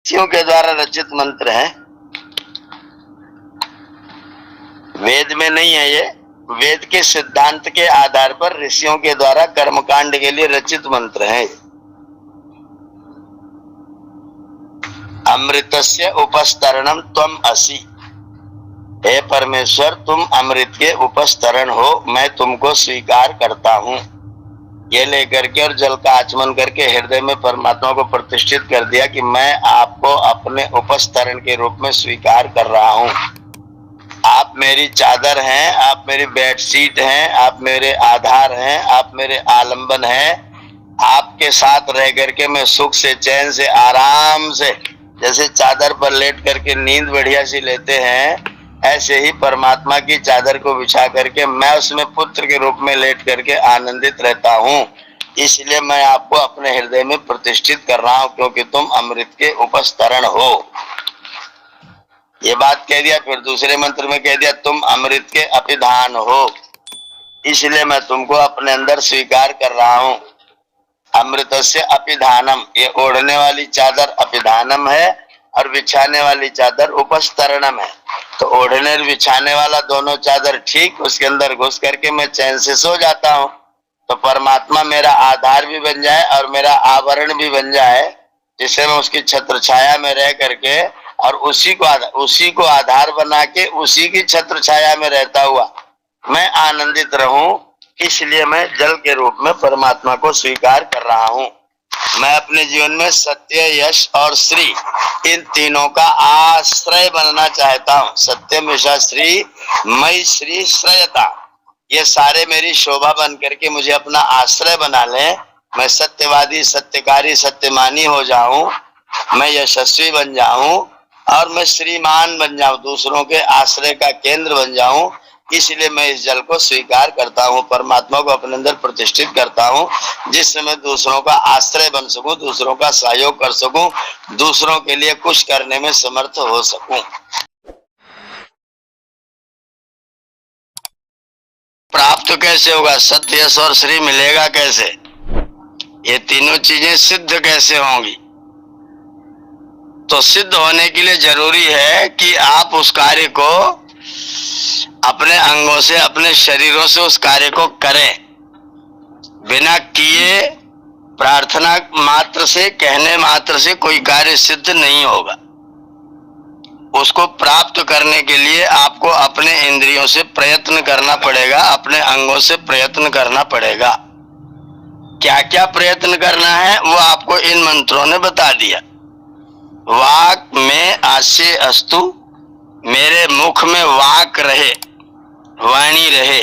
ऋषियों के द्वारा रचित मंत्र है, वेद में नहीं है ये। वेद के सिद्धांत के आधार पर ऋषियों के द्वारा कर्मकांड के लिए रचित मंत्र है। अमृतस्य उपस्तरणम त्वम असि, हे परमेश्वर तुम अमृत के उपस्तरण हो, मैं तुमको स्वीकार करता हूं। ये लेकर के और जल का आचमन करके हृदय में परमात्मा को प्रतिष्ठित कर दिया कि मैं आपको अपने उपस्तरण के रूप में स्वीकार कर रहा हूं। आप मेरी चादर हैं, आप मेरी बेडशीट हैं, आप मेरे आधार हैं, आप मेरे आलंबन हैं। आपके साथ रह करके मैं सुख से, चैन से, आराम से, जैसे चादर पर लेट करके नींद बढ़िया सी लेते हैं, ऐसे ही परमात्मा की चादर को बिछा करके मैं उसमें पुत्र के रूप में लेट करके आनंदित रहता हूँ। इसलिए मैं आपको अपने हृदय में प्रतिष्ठित कर रहा हूँ, क्योंकि तुम अमृत के उपस्तरण हो। ये बात कह दिया। फिर दूसरे मंत्र में कह दिया तुम अमृत के अपिधान हो, इसलिए मैं तुमको अपने अंदर स्वीकार कर रहा हूँ। अमृतस्य अपिधानम, ये ओढ़ने वाली चादर अपिधानम है और बिछाने वाली चादर उपस्तरणम है। तो ओढ़ने और बिछाने वाला दोनों चादर ठीक, उसके अंदर घुस करके मैं चैन से सो जाता हूँ। तो परमात्मा मेरा आधार भी बन जाए और मेरा आवरण भी बन जाए, जिससे मैं उसकी छत्र छाया में रह करके और उसी को आधार बना के उसी की छत्र छाया में रहता हुआ मैं आनंदित रहूं। इसलिए मैं जल के रूप में परमात्मा को स्वीकार कर रहा हूं। मैं अपने जीवन में सत्य, यश और श्री, इन तीनों का आश्रय बनना चाहता हूं। सत्यम, यश, श्री, मई श्री श्रयता, ये सारे मेरी शोभा बन करके मुझे अपना आश्रय बना लें। मैं सत्यवादी, सत्यकारी, सत्यमानी हो जाऊं, मैं यशस्वी बन जाऊं और मैं श्रीमान बन जाऊं, दूसरों के आश्रय का केंद्र बन जाऊं। इसलिए मैं इस जल को स्वीकार करता हूँ, परमात्मा को अपने अंदर प्रतिष्ठित करता हूँ, जिससे मैं दूसरों का आश्रय बन सकूं, दूसरों का सहयोग कर सकूं, दूसरों के लिए कुछ करने में समर्थ हो सकूं। प्राप्त कैसे होगा? सत्य, यश और श्री मिलेगा कैसे? ये तीनों चीजें सिद्ध कैसे होंगी? तो सिद्ध होने के लिए जरूरी है कि आप उस कार्य को अपने अंगों से, अपने शरीरों से उस कार्य को करें। बिना किए, प्रार्थना मात्र से, कहने मात्र से कोई कार्य सिद्ध नहीं होगा। उसको प्राप्त करने के लिए आपको अपने इंद्रियों से प्रयत्न करना पड़ेगा, अपने अंगों से प्रयत्न करना पड़ेगा। क्या क्या प्रयत्न करना है वो आपको इन मंत्रों ने बता दिया। वाक में आस्य अस्तु, मेरे मुख में वाक रहे, वाणी रहे।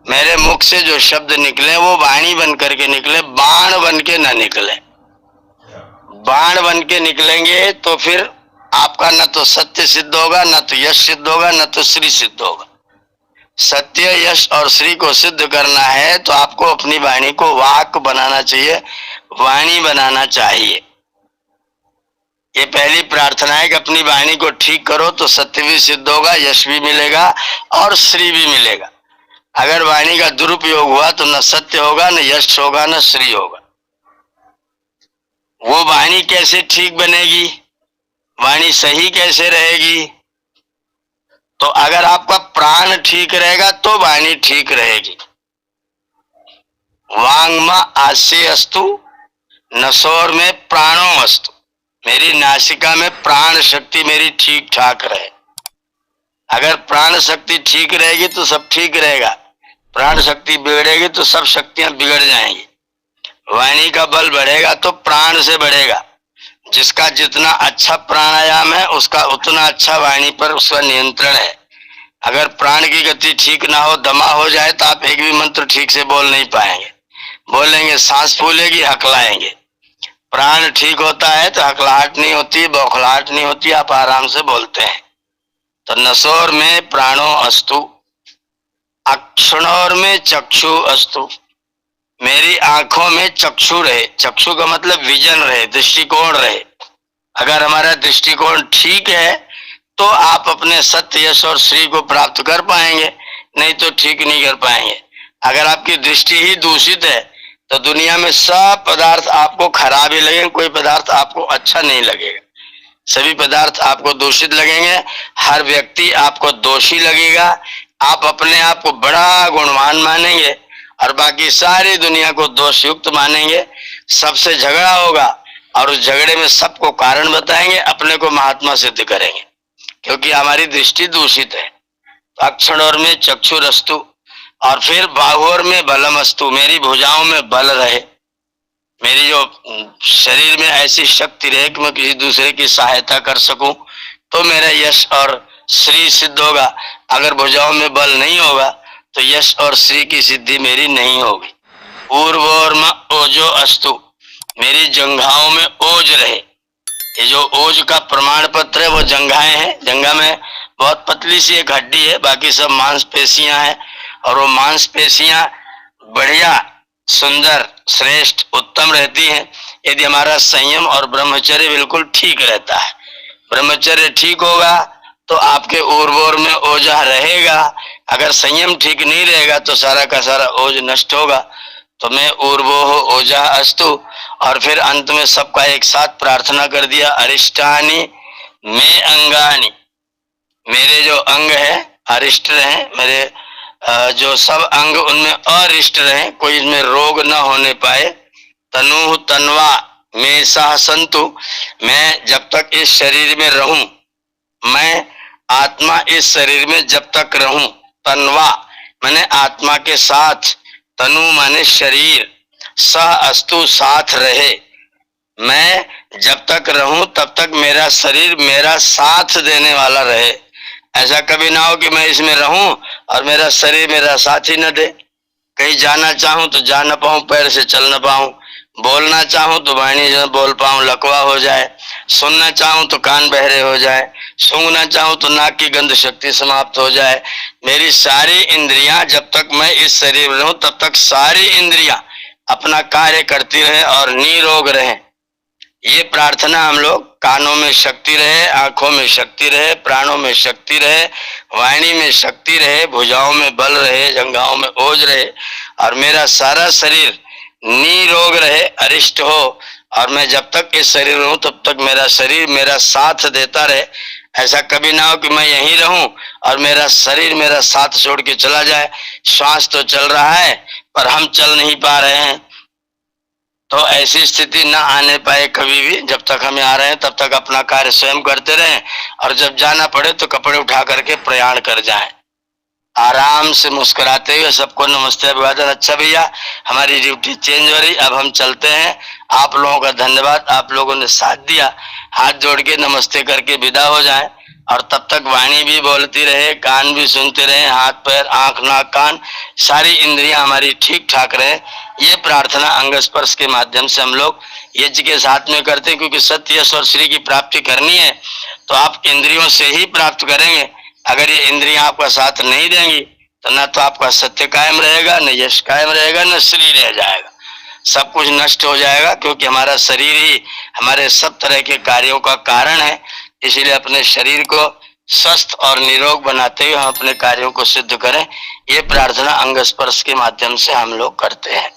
मेरे मुख से जो शब्द निकले वो वाणी बन करके निकले, बाण बन के ना निकले। बाण बन के निकलेंगे तो फिर आपका न तो सत्य सिद्ध होगा, न तो यश सिद्ध होगा, न तो श्री सिद्ध होगा। सत्य, यश और श्री को सिद्ध करना है तो आपको अपनी वाणी को वाक बनाना चाहिए, वाणी बनाना चाहिए। ये पहली प्रार्थना है कि अपनी वाणी को ठीक करो तो सत्य भी सिद्ध होगा, यश भी मिलेगा और श्री भी मिलेगा। अगर वाणी का दुरुपयोग हुआ तो न सत्य होगा, न यश होगा, न श्री होगा। वो वाणी कैसे ठीक बनेगी, वाणी सही कैसे रहेगी? तो अगर आपका प्राण ठीक रहेगा तो वाणी ठीक रहेगी। वांगमा आस्य अस्तु, नसोर में प्राणो अस्तु, मेरी नासिका में प्राण शक्ति मेरी ठीक ठाक रहे। अगर प्राण शक्ति ठीक रहेगी तो सब ठीक रहेगा, प्राण शक्ति बिगड़ेगी तो सब शक्तियां बिगड़ जाएंगी। वाणी का बल बढ़ेगा तो प्राण से बढ़ेगा। जिसका जितना अच्छा प्राणायाम है उसका उतना अच्छा वाणी पर उसका नियंत्रण है। अगर प्राण की गति ठीक ना हो, दमा हो जाए तो आप एक भी मंत्र ठीक से बोल नहीं पाएंगे। बोलेंगे सांस फूलेगी, हकलाएंगे। प्राण ठीक होता है तो हकलाहट नहीं होती, बौखलाहट नहीं होती, आप आराम से बोलते हैं। तो नसोर में प्राणो अस्तु, अक्षणोर में चक्षु अस्तु, मेरी आंखों में चक्षु रहे। चक्षु का मतलब विजन रहे, दृष्टिकोण रहे। अगर हमारा दृष्टिकोण ठीक है तो आप अपने सत्य, यश और श्री को प्राप्त कर पाएंगे, नहीं तो ठीक नहीं कर पाएंगे। अगर आपकी दृष्टि ही दूषित है तो दुनिया में सब पदार्थ आपको खराब ही लगेंगे, कोई पदार्थ आपको अच्छा नहीं लगेगा। सभी पदार्थ आपको दूषित लगेंगे, हर व्यक्ति आपको दोषी लगेगा, आप अपने आप को बड़ा गुणवान मानेंगे और बाकी सारी दुनिया को दोषयुक्त मानेंगे। सबसे झगड़ा होगा और उस झगड़े में सबको कारण बताएंगे, अपने को महात्मा सिद्ध करेंगे, क्योंकि हमारी दृष्टि दूषित है। अक्षणोर में चक्षुरस्तु और फिर बाहुर में बलमस्तु, मेरी भुजाओं में बल रहे, मेरी जो शरीर में ऐसी शक्ति रहे कि मैं किसी दूसरे की सहायता कर सकूं, तो मेरा यश और श्री सिद्ध होगा। अगर भुजाओं में बल नहीं होगा तो यश और श्री की सिद्धि मेरी नहीं होगी। पूर्वोर्म ओजो अस्तु, मेरी जंघाओं में ओज रहे। ये जो ओज का प्रमाण पत्र है वो जंघाएं हैं। जंघा में बहुत पतली सी एक हड्डी है, बाकी सब मांसपेशियां हैं और वो मांसपेशियां बढ़िया, सुंदर, श्रेष्ठ, उत्तम रहती हैं यदि हमारा संयम और ब्रह्मचर्य बिल्कुल ठीक रहता है। ब्रह्मचर्य ठीक होगा तो आपके ऊर्वोर में ओजा रहेगा। अगर संयम ठीक नहीं रहेगा तो सारा का सारा ओज नष्ट होगा। तो मैं ऊर्वोह ओजा अस्तु, और फिर अंत में सबका एक साथ प्रार्थना कर दिया, अरिष्टानि में अंगानि, मेरे जो अंग है अरिष्ट रहे, मेरे जो सब अंग उनमें अरिष्ट रहे, कोई इसमें रोग न होने पाए। तनु तनवा में सह संतु, मैं जब तक इस शरीर में रहूं, मैं आत्मा इस शरीर में जब तक रहूं, तनवा माने आत्मा के साथ, तनु माने शरीर, सह अस्तु साथ रहे, मैं जब तक रहूं तब तक मेरा शरीर मेरा साथ देने वाला रहे। ऐसा कभी ना हो कि मैं इसमें रहूं और मेरा शरीर मेरा साथ ही न दे। कहीं जाना चाहूं तो जा न पाऊं, पैर से चल न पाऊं, बोलना चाहूं तो वाणी न बोल पाऊं, लकवा हो जाए, सुनना चाहूं तो कान बहरे हो जाए, सूंघना चाहूं तो नाक की गंध शक्ति समाप्त हो जाए। मेरी सारी इंद्रियां, जब तक मैं इस शरीर में रहूं तब तक सारी इंद्रियां अपना कार्य करती रहे और निरोग रहे। ये प्रार्थना हम लोग, कानों में शक्ति रहे, आंखों में शक्ति रहे, प्राणों में शक्ति रहे, वाणी में शक्ति रहे, भुजाओं में बल रहे, जंघाओं में ओज रहे और मेरा सारा शरीर निरोग रहे, अरिष्ट हो, और मैं जब तक इस शरीर में हूं तब तक मेरा शरीर मेरा साथ देता रहे। ऐसा कभी ना हो कि मैं यहीं रहूं और मेरा शरीर मेरा साथ छोड़ के चला जाए। श्वास तो चल रहा है पर हम चल नहीं पा रहे हैं, तो ऐसी स्थिति न आने पाए कभी भी। जब तक हम यहाँ रहे तब तक अपना कार्य स्वयं करते रहें और जब जाना पड़े तो कपड़े उठा करके प्रयाण कर जाएं, आराम से मुस्कुराते हुए सबको नमस्ते अभिवादन। अच्छा भैया, हमारी ड्यूटी चेंज हो रही, अब हम चलते हैं। आप लोगों का धन्यवाद, आप लोगों ने साथ दिया। हाथ जोड़ के नमस्ते करके विदा हो जाएं और तब तक वाणी भी बोलती रहे, कान भी सुनते रहे, हाथ पैर आंख नाक कान सारी इंद्रियां हमारी ठीक ठाक रहे। ये प्रार्थना अंग स्पर्श के माध्यम से हम लोग यज्ञ के साथ में करते हैं, क्योंकि सत्य यश और श्री की प्राप्ति करनी है तो आप इंद्रियों से ही प्राप्त करेंगे। अगर ये इंद्रियां आपका साथ नहीं देंगी तो न तो आपका सत्य कायम रहेगा, न यश कायम रहेगा, न श्री रह जाएगा, सब कुछ नष्ट हो जाएगा। क्योंकि हमारा शरीर ही हमारे सब तरह के कार्यों का कारण है। इसीलिए अपने शरीर को स्वस्थ और निरोग बनाते हुए हम अपने कार्यों को सिद्ध करें। ये प्रार्थना अंग स्पर्श के माध्यम से हम लोग करते हैं।